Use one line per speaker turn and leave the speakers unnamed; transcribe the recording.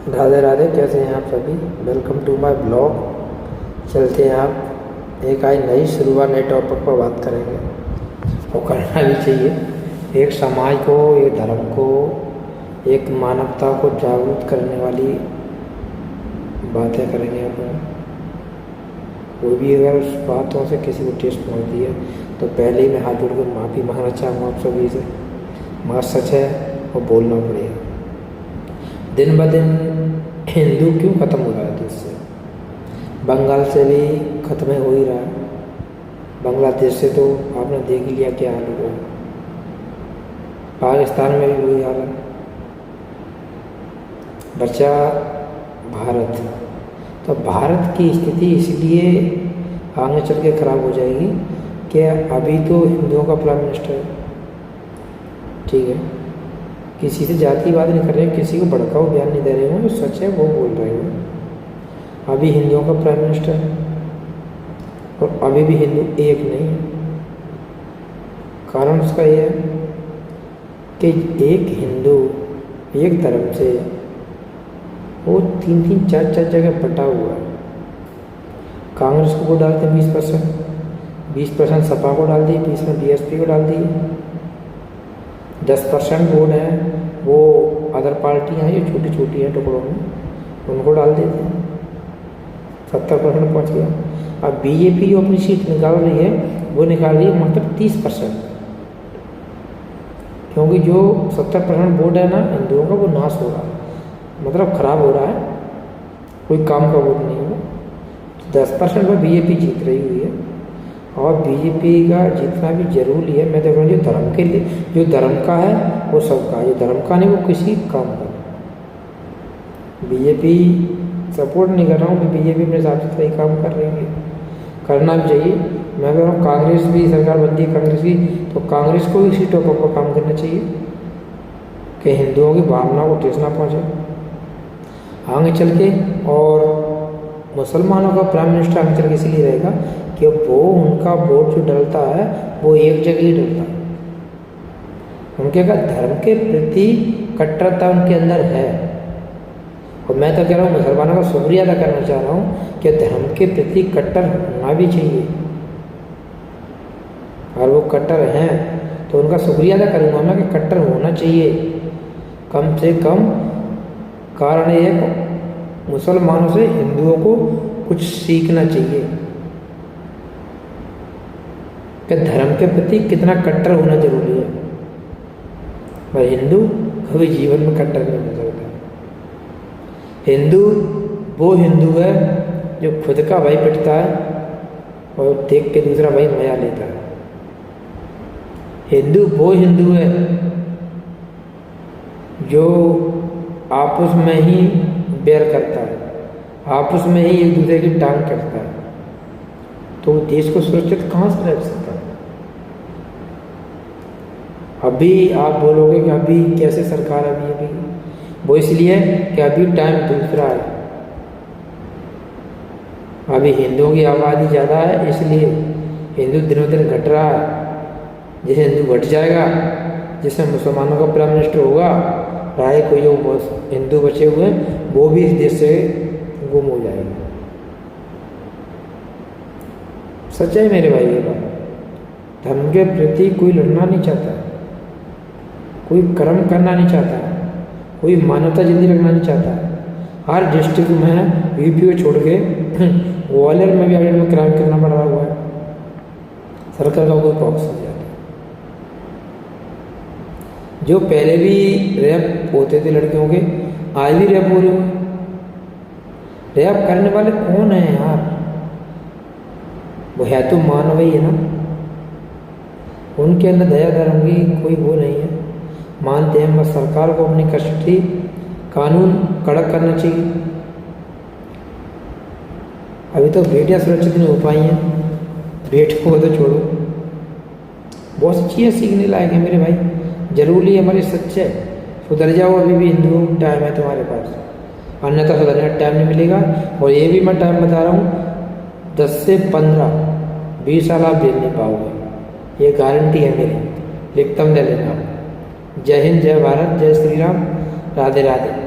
राधे राधे। कैसे हैं आप सभी? Welcome to my blog. चलते हैं आप एक आज नई शुरुआत नए टॉपिक पर बात करेंगे और करना भी चाहिए। एक समाज को, एक धर्म को, एक मानवता को जागरूक करने वाली बातें करेंगे अपन। कोई भी अगर उस बातों से किसी को ठेस पहुँचती है तो पहले ही मैं हाथ जोड़ कर माफ़ी मांगना चाहूँगा आप सभी से। मगर सच है और बोलना पड़ेगा। दिन ब दिन हिंदू क्यों ख़त्म हो रहा है देश से? बंगाल से भी ख़त्म हो ही रहा है। बांग्लादेश से तो आपने देख ही लिया क्या हाल हुआ। पाकिस्तान में भी वही हाल है। बचा भारत, तो भारत की स्थिति इसलिए आगे चल के ख़राब हो जाएगी कि अभी तो हिंदुओं का प्राइम मिनिस्टर है, ठीक है। किसी से जातिवाद नहीं कर रहे, किसी को भड़काऊ बयान नहीं दे रहे हो, जो सच है वो बोल रहे हो। अभी हिंदुओं का प्राइम मिनिस्टर है और अभी भी हिंदू एक नहीं है। कारण उसका यह है कि एक हिंदू एक धर्म से वो 3-4 जगह बटा हुआ है। कांग्रेस को डालते 20% सपा को डाल दी, 20 में बीएसपी को डाल दी। 10% वोट है वो अदर पार्टियाँ हैं जो छोटी छोटी हैं टुकड़ों में, उनको डाल देते हैं। 70% पहुँच गया। अब बीजेपी जो अपनी सीट निकाल रही है वो निकाल रही है मतलब 30%, क्योंकि जो 70% वोट है ना हिंदुओं का वो नाश हो रहा है, मतलब खराब हो रहा है, कोई काम का वोट नहीं है। 10% में बीजेपी जीत रही हुई है और बीजेपी का जीतना भी जरूरी है। मैं देख रहा हूँ जो धर्म के लिए, जो धर्म का है वो सबका है, जो धर्म का नहीं वो किसी काम का। बीजेपी सपोर्ट नहीं कर रहा हूँ, बीजेपी अपने हिसाब से सही काम कर रही है, करना भी चाहिए। मैं कह रहा हूँ कांग्रेस भी सरकार बनती है कांग्रेस की, तो कांग्रेस को इसी टॉपिक पर काम करना चाहिए कि हिंदुओं की भावना को ठेस ना पहुँचे आगे चल के। और मुसलमानों का प्राइम मिनिस्टर आगे चल के इसलिए रहेगा कि वो उनका वोट जो डलता है वो एक जगह ही डलता है। उनके का धर्म के प्रति कट्टरता उनके अंदर है। और मैं तो कह रहा हूँ मुसलमानों का शुक्रिया अदा करना चाह रहा हूँ कि धर्म के प्रति कट्टर होना भी चाहिए। और वो कट्टर हैं तो उनका शुक्रिया अदा करूँगा मैं कि कट्टर होना चाहिए कम से कम। कारण ये मुसलमानों से हिंदुओं को कुछ सीखना चाहिए कि धर्म के प्रति कितना कट्टर होना जरूरी है। और हिंदू कभी जीवन में कट्टर नहीं हो सकता। हिंदू वो हिंदू है जो खुद का भाई पिटता है और देख के दूसरा भाई मजा लेता है। हिंदू वो हिंदू है जो आपस में ही बैर करता है, आपस में ही एक दूसरे की टांग करता है। तो देश को सुरक्षित कहाँ से रख सकता है? अभी आप बोलोगे कि अभी कैसे सरकार अभी वो इसलिए कि अभी टाइम दूसरा है। अभी हिंदुओं की आबादी ज़्यादा है इसलिए हिंदू दिनों दिन घट रहा है। जैसे हिंदू घट जाएगा, जिसमें मुसलमानों का प्राइम मिनिस्टर होगा, राय कोई जो हिंदू बचे हुए हैं वो भी इस देश से गुम हो जाएंगे। सच है मेरे भाई ये बात। धर्म के प्रति कोई लड़ना नहीं चाहता, कोई कर्म करना नहीं चाहता, कोई मानवता जिंदगी रखना नहीं चाहता। हर डिस्ट्रिक्ट में यूपी को छोड़ के ग्वालियर में भी अभी में क्राइम करना पड़ रहा हुआ है। सरकार का कोई प्रॉब्स नहीं जाता। जो पहले भी रेप होते थे लड़कियों के, आज भी रेप हो रहे हैं। रेप करने वाले कौन है यार? वो है तो मानव ही है ना। उनके अंदर दया धर्म की कोई वो नहीं है। मानते हैं बस सरकार को अपनी कस्टडी कानून कड़क करना चाहिए। अभी तो बेटियां सुरक्षित नहीं हो पाई हैं, बेटों को तो छोड़ो। बहुत सी चीज़ें सीखने लायक है मेरे भाई। जरूरी है हमारे सच्चे सुधर जाओ। अभी भी हिंदुओं टाइम है तुम्हारे पास, अन्यथा सुधरने का टाइम नहीं मिलेगा। और ये भी मैं टाइम बता रहा हूँ 10 से 15-20 साल आप झेल नहीं पाओगे, ये गारंटी है मेरी। लिखता ले लेना। जय हिंद, जय भारत, जय श्री राम, राधे राधे।